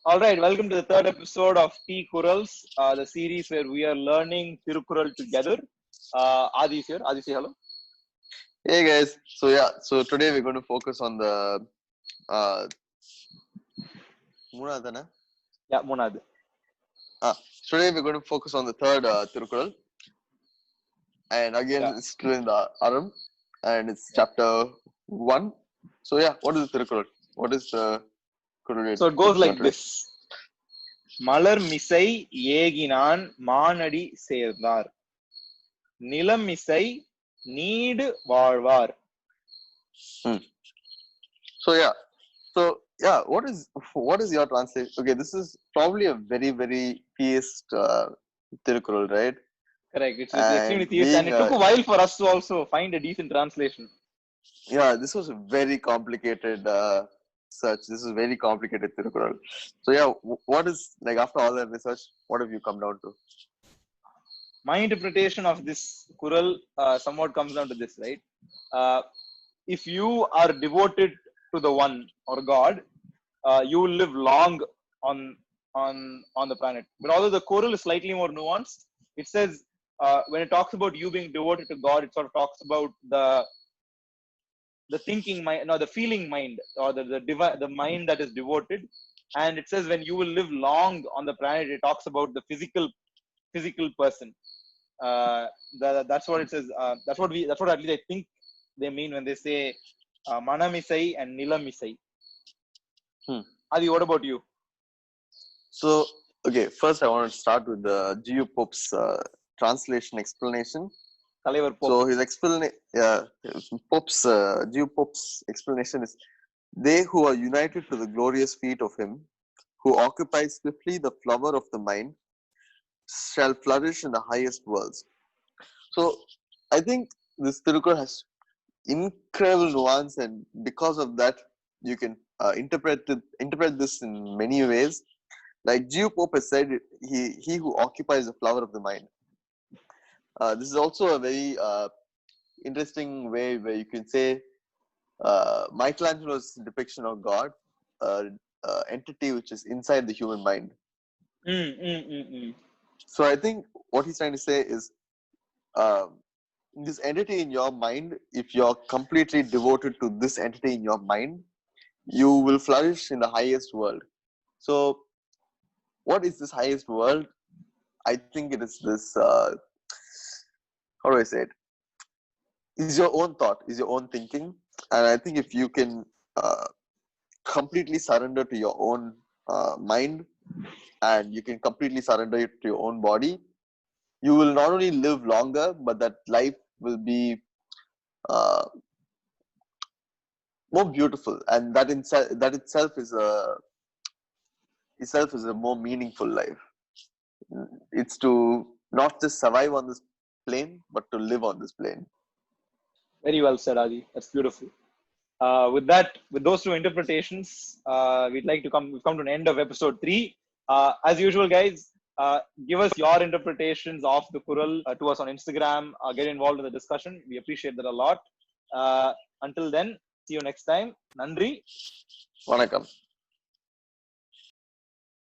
All right, welcome to the third episode of Kurals, the series where we are learning Thirukkural together. Adi is here. Adi, say hello. Hey guys, so today we're going to focus on the Munadana. Yeah, Munad. Today we're going to focus on the third Thirukkural, and again it's still in the Aram, and it's chapter 1. So what is the Thirukkural? What is the Kural? So it goes like this: Malarmisai Ekinaan MaaNati saerndhaar, nilamisai needuvaazh. So what is your translation? Okay, this is probably a very theist Thirukkural, right? Correct. It's extremely theist, and it took a while for us to also find a decent translation. Yeah, this was a very complicated search. This is very complicated Thirukkural. So what is, like, after all that research, what have you come down to? My interpretation of this Kural somewhat comes down to this, right? If you are devoted to the one or God, you will live long on the planet. But although the Kural is slightly more nuanced, it says when it talks about you being devoted to God, it sort of talks about the thinking mind, no, the feeling mind, or the mind that is devoted. And it says when you will live long on the planet, it talks about the physical person. That's what it says. That's what at least I think they mean when they say Malarmisai and nilamisai. Adi, what about you? So, okay, first I want to start with the G.U. Pope's translation explanation. So his G.U. Pope's explanation is: they who are united to the glorious feet of him, who occupies swiftly the flower of the mind, shall flourish in the highest worlds. So I think this Thirukkural has incredible nuance, and because of that, you can interpret this in many ways. Like G.U. Pope has said, he who occupies the flower of the mind. This is also a very interesting way where you can say Michelangelo's depiction of God, entity which is inside the human mind. So I think what he's trying to say is, this entity in your mind, if you're completely devoted to this entity in your mind, you will flourish in the highest world. So what is this highest world? I think it is this, how do I say it? Is your own thought, is your own thinking. And I think if you can completely surrender to your own mind, and you can completely surrender it to your own body, you will not only live longer, but that life will be more beautiful, and that itself is a more meaningful life. It's to not just survive on this plane, but to live on this plane. Very well said, Adi. That's beautiful. With those two interpretations, we've come to an end of episode 3. As usual, guys, give us your interpretations of the Kural to us on Instagram. Get involved in the discussion. We appreciate that a lot. Until then, see you next time. Nandri. Vanakkam.